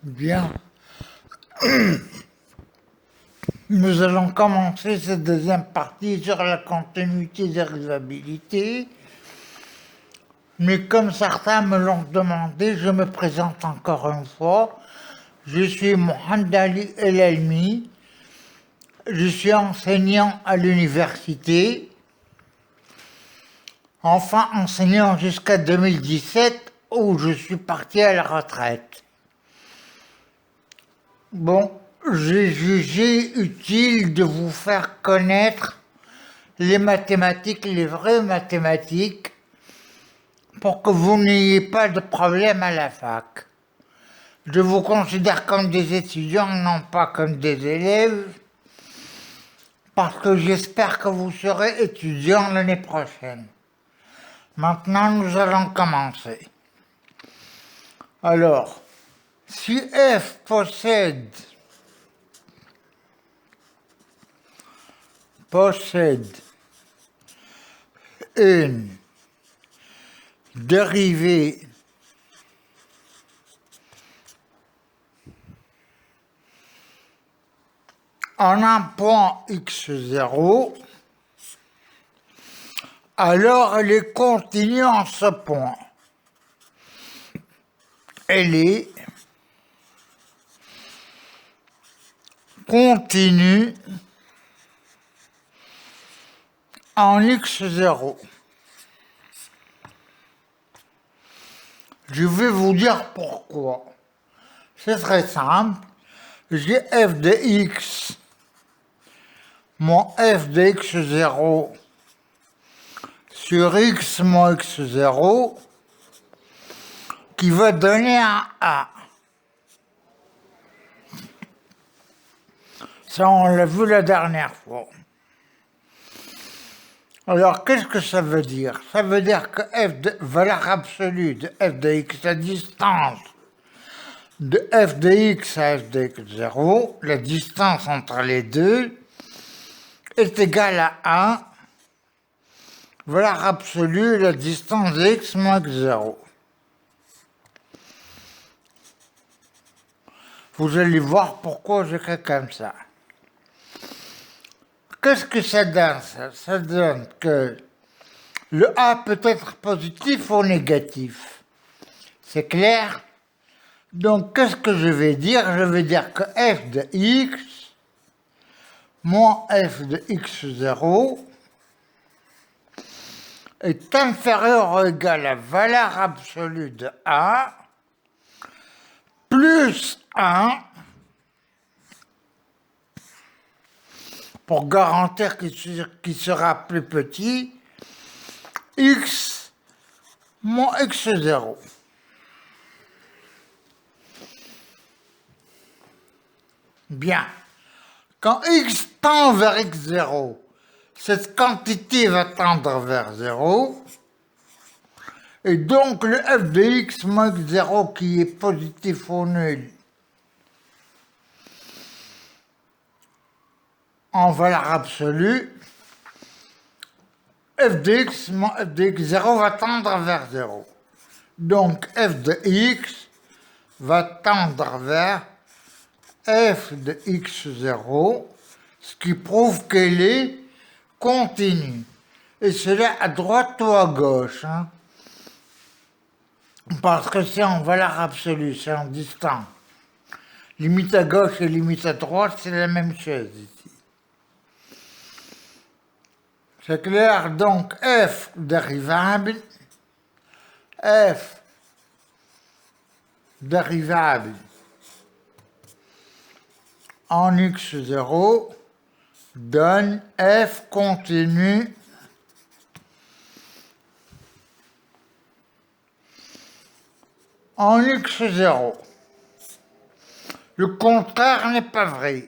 Bien, nous allons commencer cette deuxième partie sur la continuité des réalisabilités. Mais comme certains me l'ont demandé, je me présente encore une fois. Je suis Mohamed Ali El Elmi. Je suis enseignant à l'université. Enfin enseignant jusqu'à 2017 où je suis parti à la retraite. Bon, j'ai jugé utile de vous faire connaître les mathématiques, les vraies mathématiques, pour que vous n'ayez pas de problème à la fac. Je vous considère comme des étudiants, non pas comme des élèves, parce que j'espère que vous serez étudiants l'année prochaine. Maintenant, nous allons commencer. Alors, si f possède une dérivée en un point x0, alors elle est continue en ce point. Elle est continue en x0. Je vais vous dire pourquoi. C'est très simple. J'ai f de x moins f de x0 sur x moins x0 qui va donner un a. Ça, on l'a vu la dernière fois. Alors, qu'est-ce que ça veut dire? Ça veut dire que f de valeur absolue de f de x, la distance de f de x à f de x0, la distance entre les deux, est égale à 1, valeur absolue, la distance de x moins x0. Vous allez voir pourquoi j'écris comme ça. Qu'est-ce que ça donne, ça? Ça donne que le a peut être positif ou négatif. C'est clair? Donc, qu'est-ce que je vais dire? Je vais dire que f de x moins f de x0 est inférieur ou égal à la valeur absolue de a plus 1 pour garantir qu'il sera plus petit, x moins x0. Bien. Quand x tend vers x0, cette quantité va tendre vers 0. Et donc le f de x moins x0 qui est positif ou nul en valeur absolue, f de x moins f de x0 va tendre vers 0. Donc f de x va tendre vers f de x0, ce qui prouve qu'elle est continue. Et cela à droite ou à gauche, hein, parce que c'est en valeur absolue, c'est en distance. Limite à gauche et limite à droite, c'est la même chose ici. C'est clair, donc f dérivable en x0 donne f continue en x0. Le contraire n'est pas vrai.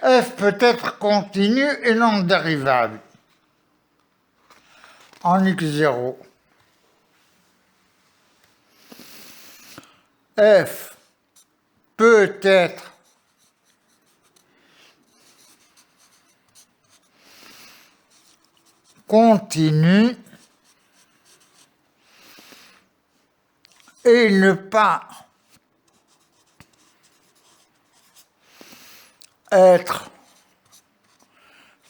F peut être continu et non dérivable en x0. F peut être continu et ne pas être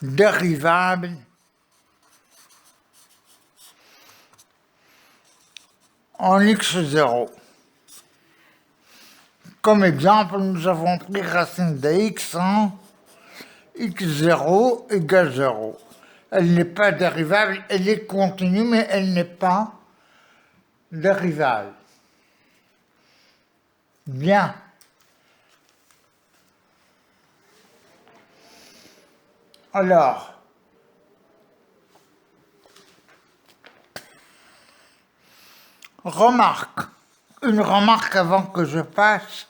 dérivable en x0. Comme exemple, nous avons pris racine de x en x0 égale 0. Elle n'est pas dérivable, elle est continue, mais elle n'est pas dérivable. Bien. Alors, une remarque avant que je passe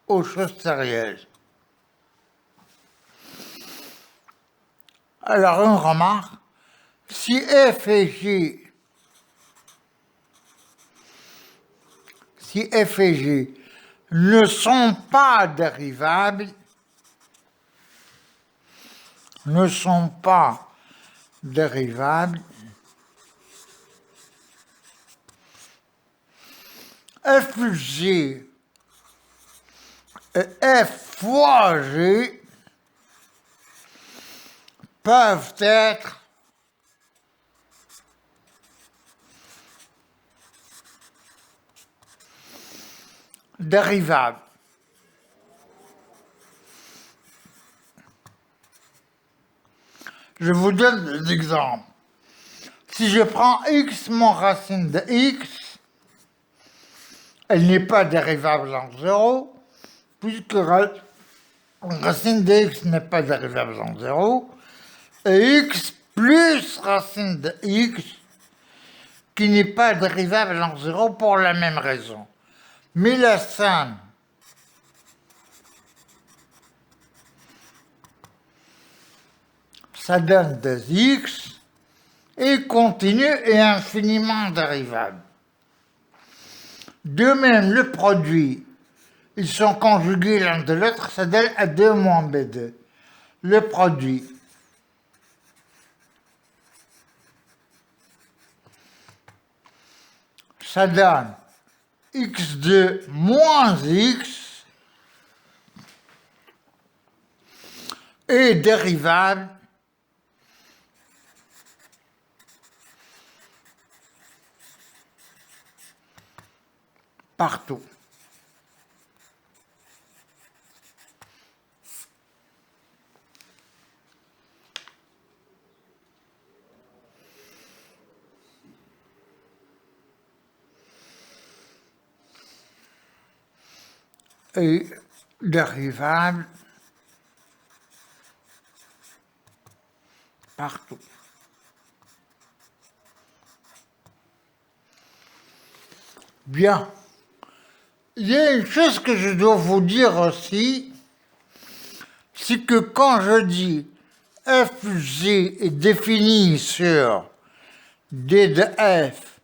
aux choses sérieuses. Alors, une remarque, si f et g ne sont pas dérivables, f plus g et f fois g peuvent être dérivables. Je vous donne des exemples. Si je prends x moins racine de x, elle n'est pas dérivable en 0, puisque racine de x n'est pas dérivable en 0, et x plus racine de x, qui n'est pas dérivable en 0 pour la même raison. Mais la somme ça donne des x et continu et infiniment dérivable. De même, le produit, ils sont conjugués l'un de l'autre, ça donne A2 moins B2. Le produit, ça donne x2 moins x et dérivable partout. Et dérivable partout. Bien. Il y a une chose que je dois vous dire aussi, c'est que quand je dis fg est défini sur d de f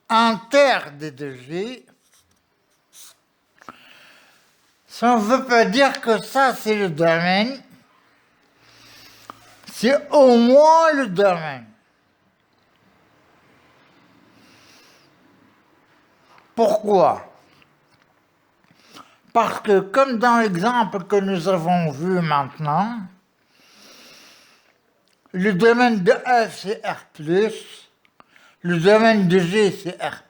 inter d de g, ça ne veut pas dire que ça c'est le domaine, c'est au moins le domaine. Pourquoi ? Parce que comme dans l'exemple que nous avons vu maintenant, le domaine de f c'est R+, le domaine de g c'est R+,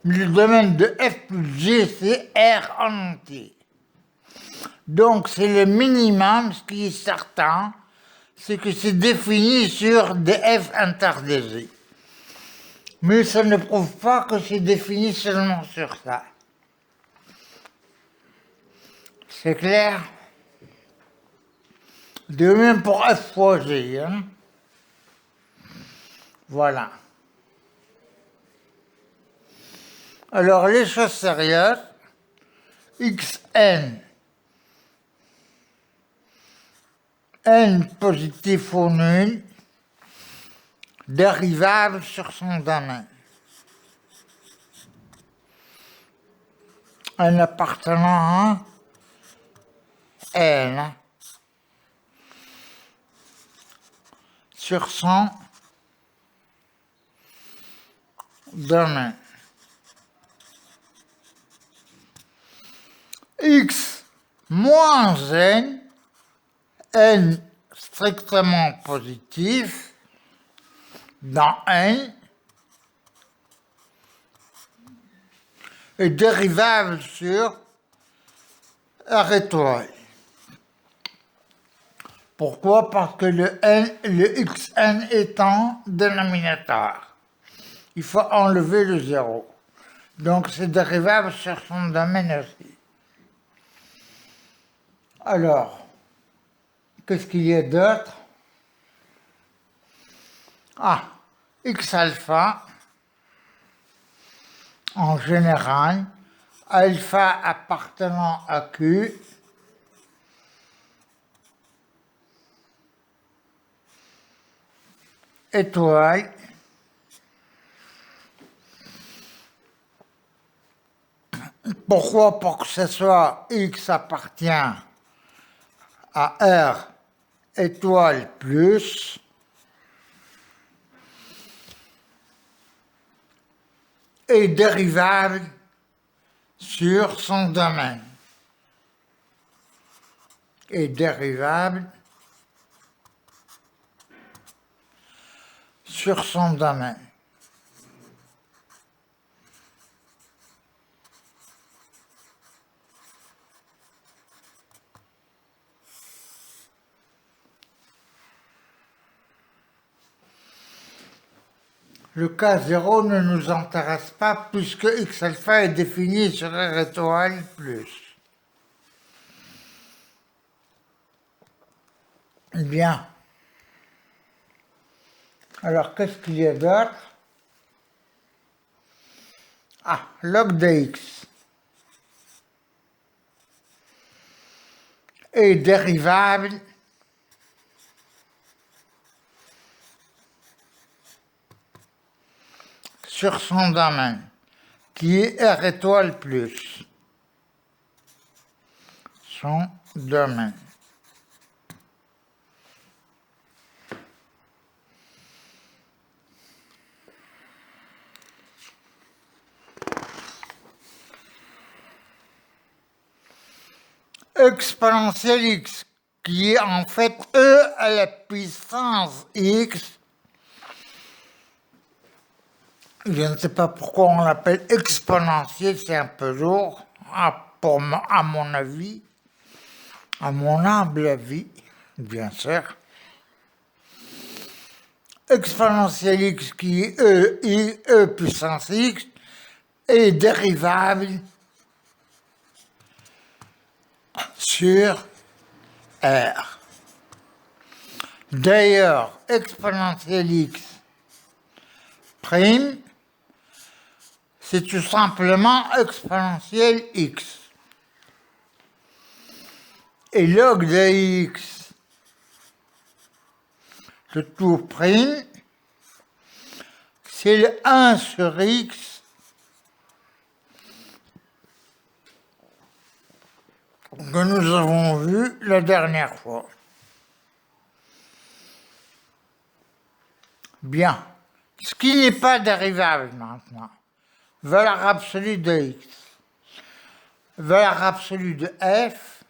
le domaine de f plus g c'est R en entier. Donc c'est le minimum, ce qui est certain, c'est que c'est défini sur df inter dg. Mais ça ne prouve pas que c'est défini seulement sur ça. C'est clair? De même pour f fois g. Hein? Voilà. Alors les choses sérieuses, xn, n positif ou nul, dérivable sur son domaine. Un appartenant à n sur son domaine. x moins n strictement positif, dans n, est dérivable sur R étoile. Pourquoi? Parce que le xn est en dénominateur. Il faut enlever le 0. Donc c'est dérivable sur son domaine aussi. Alors, qu'est-ce qu'il y a d'autre? Ah, x alpha, en général, alpha appartenant à Q, étoile, pourquoi? Pour que ce soit x appartient à R étoile plus est dérivable sur son domaine. Est dérivable sur son domaine. Le cas 0 ne nous intéresse pas puisque x alpha est défini sur R étoile plus. Bien. Alors, qu'est-ce qu'il y a d'autre? Ah, log de x est dérivable sur son domaine, qui est R étoile plus. Son domaine. Exponentielle x, qui est en fait e à la puissance x. Je ne sais pas pourquoi on l'appelle exponentielle, c'est un peu lourd, à mon avis, à mon humble avis, bien sûr. Exponentielle x qui est e puissance x est dérivable sur R. D'ailleurs, exponentielle x prime, c'est tout simplement exponentielle x. Et log de x, le tout prime, c'est le 1 sur x que nous avons vu la dernière fois. Bien. Ce qui n'est pas dérivable maintenant. Valeur absolue de x. Valeur absolue de f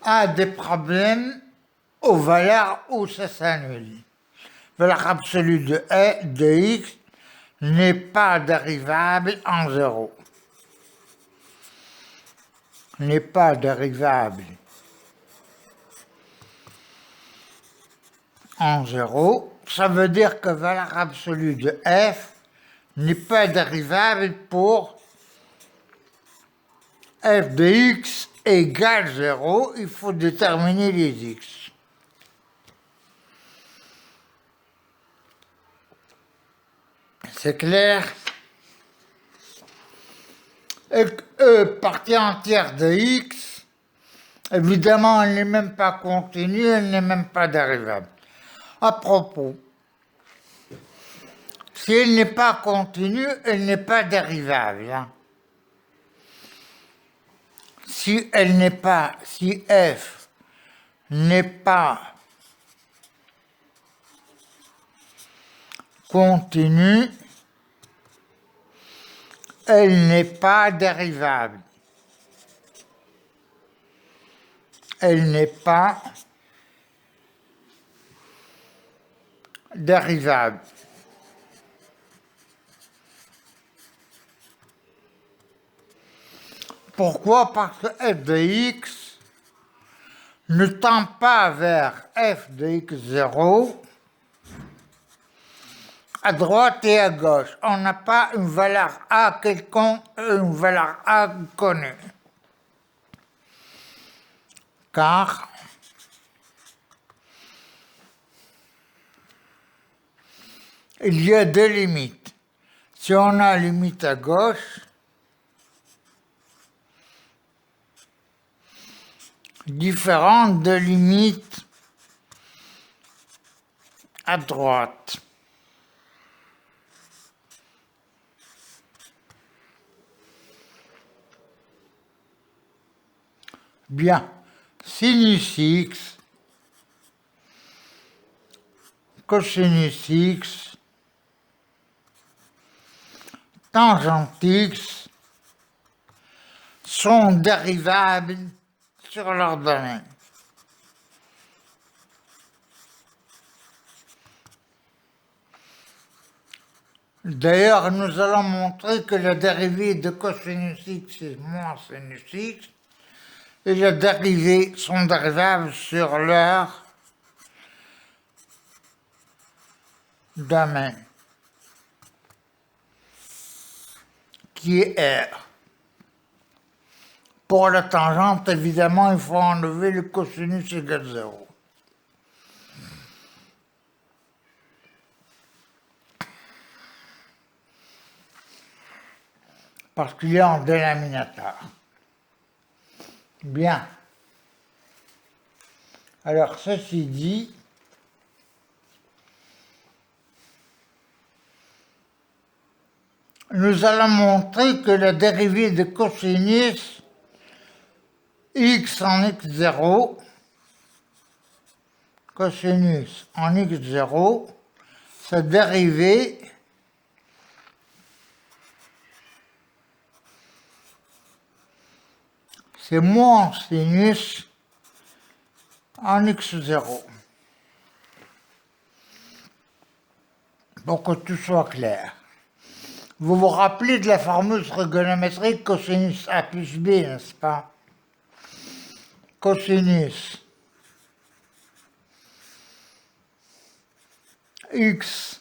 a des problèmes aux valeurs où ça s'annule. Valeur absolue de x n'est pas dérivable en 0. N'est pas dérivable en 0. Ça veut dire que valeur absolue de f n'est pas dérivable pour f de x égale 0. Il faut déterminer les x. C'est clair? Et E partie entière de x, évidemment, elle n'est même pas continue, elle n'est même pas dérivable. À propos, si elle n'est pas continue, elle n'est pas dérivable. Hein. Si f n'est pas continue, elle n'est pas dérivable. elle n'est pas dérivable. Pourquoi? Parce que f de x ne tend pas vers f de x0 à droite et à gauche. On n'a pas une valeur a quelconque, une valeur a connue. Car il y a deux limites. Si on a limite à gauche, différente de limite à droite. Bien, sinus x, cosinus x, tangente x sont dérivables sur leur domaine. D'ailleurs, nous allons montrer que la dérivée de cosinus x est moins sinus x et la dérivée sont dérivables sur leur domaine, qui est R. Pour la tangente, évidemment, il faut enlever le cosinus égale 0. Parce qu'il est en dénominateur. Bien. Alors, ceci dit, nous allons montrer que la dérivée de cosinus x en x0, cosinus en x0, sa dérivée c'est moins sinus en x0. Pour que tout soit clair. Vous vous rappelez de la formule trigonométrique cosinus a plus b, n'est-ce pas? Cosinus x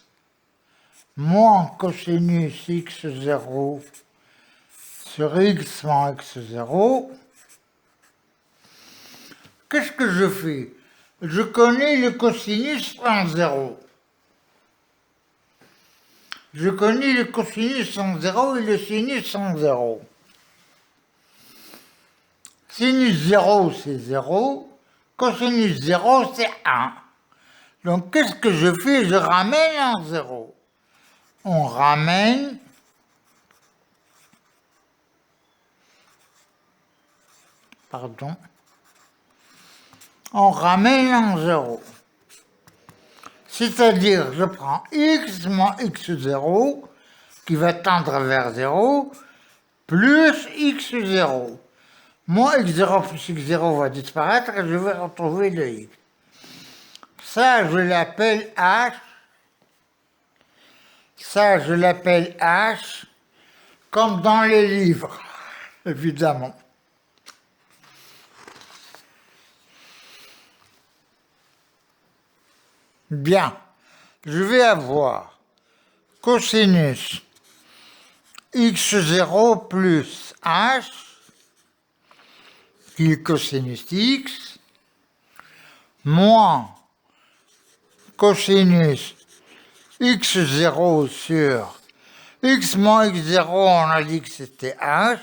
moins cosinus x0 sur x moins x0. Qu'est-ce que je fais? Je connais le cosinus en 0. Je connais le cosinus en 0 et le sinus en 0. Sinus 0, c'est 0. Cosinus 0, c'est 1. Donc, qu'est-ce que je fais? Je ramène en 0. On ramène on ramène en 0. C'est-à-dire, je prends x moins x0, qui va tendre vers 0, plus x0. Moins x0 plus x0 va disparaître et je vais retrouver le x. Ça, je l'appelle h. Ça, je l'appelle h, comme dans les livres, évidemment. Bien, je vais avoir cosinus x0 plus h, qui est cosinus x, moins cosinus x0 sur x moins x0, on a dit que c'était h,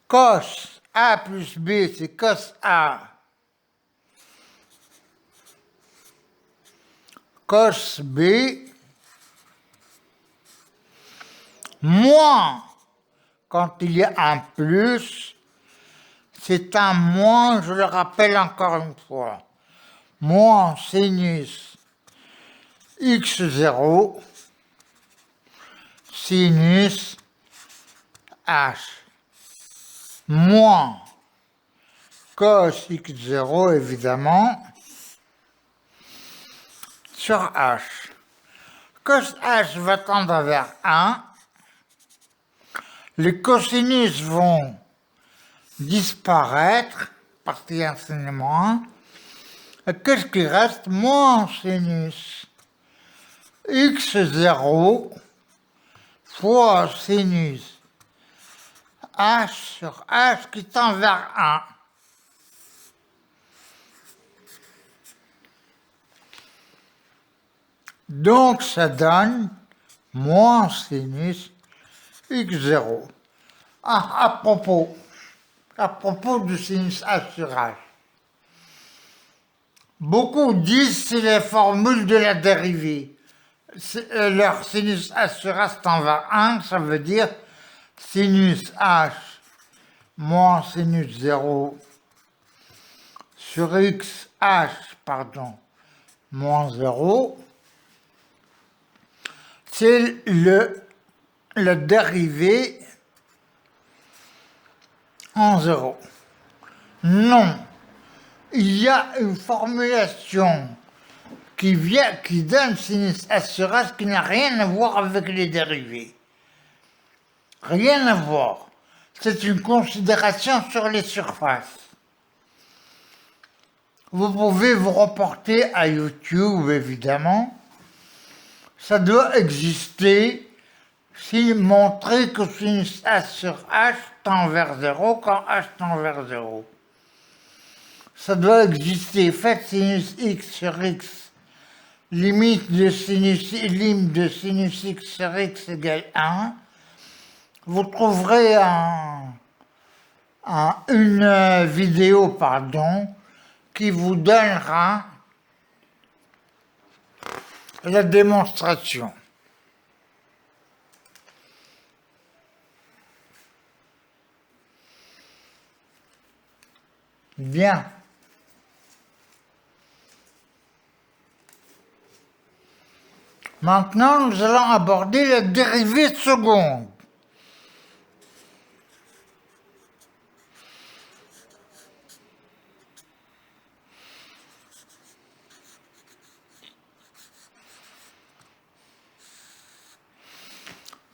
cos a plus b, c'est cos a, cos b, moins, quand il y a un plus, c'est un moins, je le rappelle encore une fois, moins sinus x0 sinus h. moins cos x0 évidemment sur h. Cos h va tendre vers 1. Les cosinus vont disparaître, partie infiniment 1. Qu'est-ce qui reste? Moins sinus x0 fois sinus h sur h qui tend vers 1. Donc ça donne moins sinus x0. Ah, à propos du sinus h sur h. Beaucoup disent que c'est les formules de la dérivée. Leur sinus h sur h tend vers 1, ça veut dire sinus h moins sinus 0 sur x h, moins 0. C'est la dérivée en 0. Non, il y a une formulation qui donne sinus h sur h qui n'a rien à voir avec les dérivés. Rien à voir. C'est une considération sur les surfaces. Vous pouvez vous reporter à YouTube, évidemment. Ça doit exister si montrer que sinus h sur h tend vers 0 quand h tend vers 0. Ça doit exister. Faites sinus x sur x, limite de sinus x sur x égale 1. Vous trouverez une vidéo qui vous donnera la démonstration. Bien. Maintenant, nous allons aborder la dérivée seconde.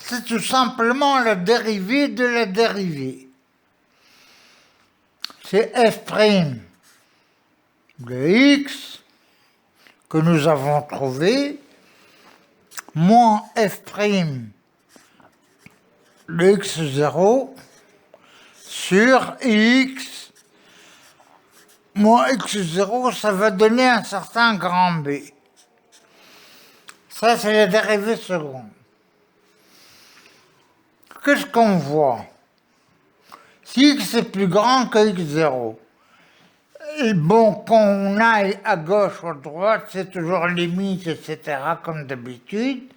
C'est tout simplement la dérivée de la dérivée. C'est f' de x que nous avons trouvé moins f' de x0 sur x moins x0, ça va donner un certain grand B. Ça, c'est la dérivée seconde. Qu'est-ce qu'on voit? Si x est plus grand que x0, bon, qu'on aille à gauche ou à droite, c'est toujours limite, etc., comme d'habitude.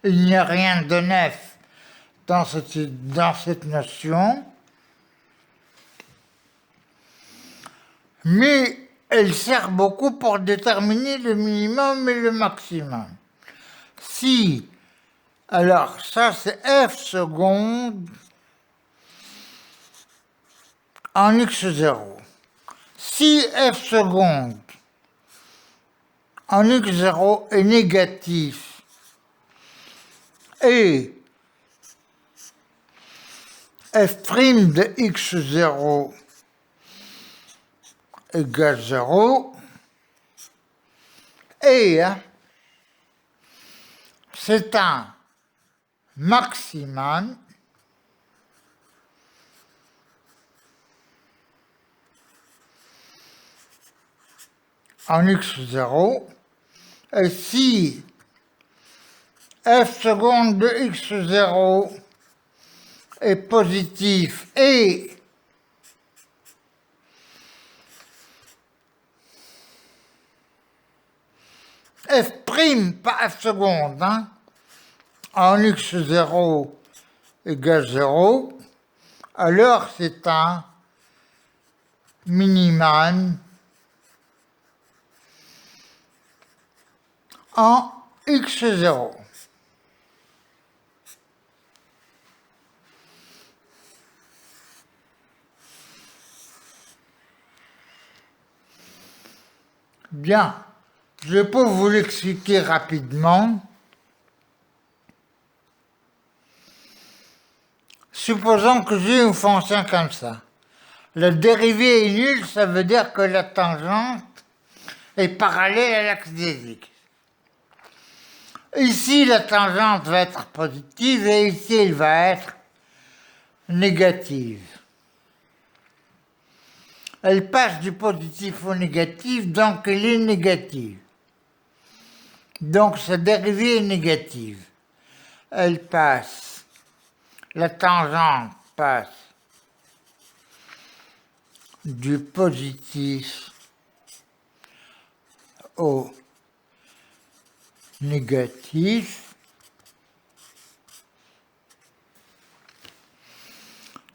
Il n'y a rien de neuf dans cette notion. Mais elle sert beaucoup pour déterminer le minimum et le maximum. Alors ça c'est f seconde en x0. Si f seconde en x0 est négatif et f' de x0 égale 0, et c'est un maximum en x0, et si f seconde de x0 est positif et f', pas f seconde, en x0 égale 0, alors c'est un minimum en x0. Bien, je peux vous l'expliquer rapidement. Supposons que j'ai une fonction comme ça. La dérivée est nulle, ça veut dire que la tangente est parallèle à l'axe des x. Ici, la tangente va être positive et ici, elle va être négative. Elle passe du positif au négatif, donc elle est négative. Donc sa dérivée est négative. Elle passe, la tangente passe du positif au négatif.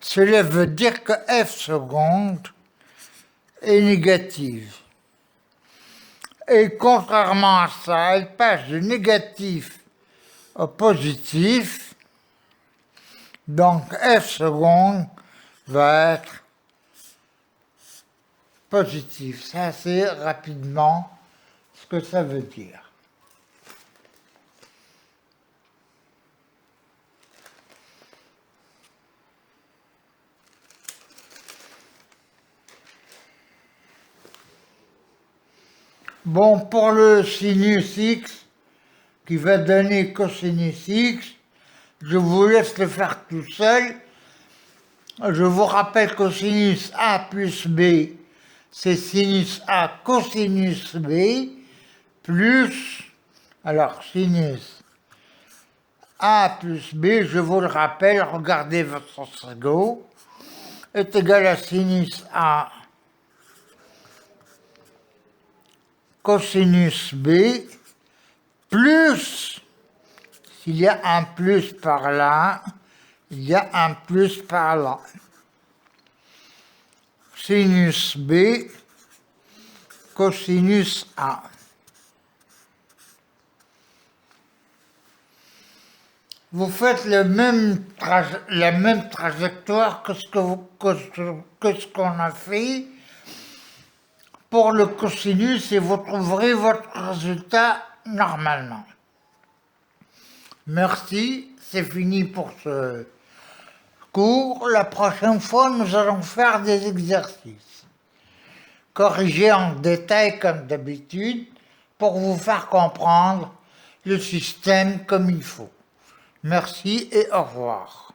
Cela veut dire que f seconde est négative. Et contrairement à ça, elle passe du négatif au positif. Donc f seconde va être positif. Ça, c'est rapidement ce que ça veut dire. Bon, pour le sinus x, qui va donner cosinus x, je vous laisse le faire tout seul. Je vous rappelle que sinus A plus B, c'est sinus A cosinus B, plus, alors sinus A plus B, je vous le rappelle, regardez votre frigo, est égal à sinus A cosinus B, plus, s'il y a un plus par là, il y a un plus par là. Sinus B, cosinus A. Vous faites la même trajectoire que ce qu'on a fait pour le cosinus et vous trouverez votre résultat normalement. Merci, c'est fini pour ce cours. La prochaine fois, nous allons faire des exercices. Corriger en détail comme d'habitude pour vous faire comprendre le système comme il faut. Merci et au revoir.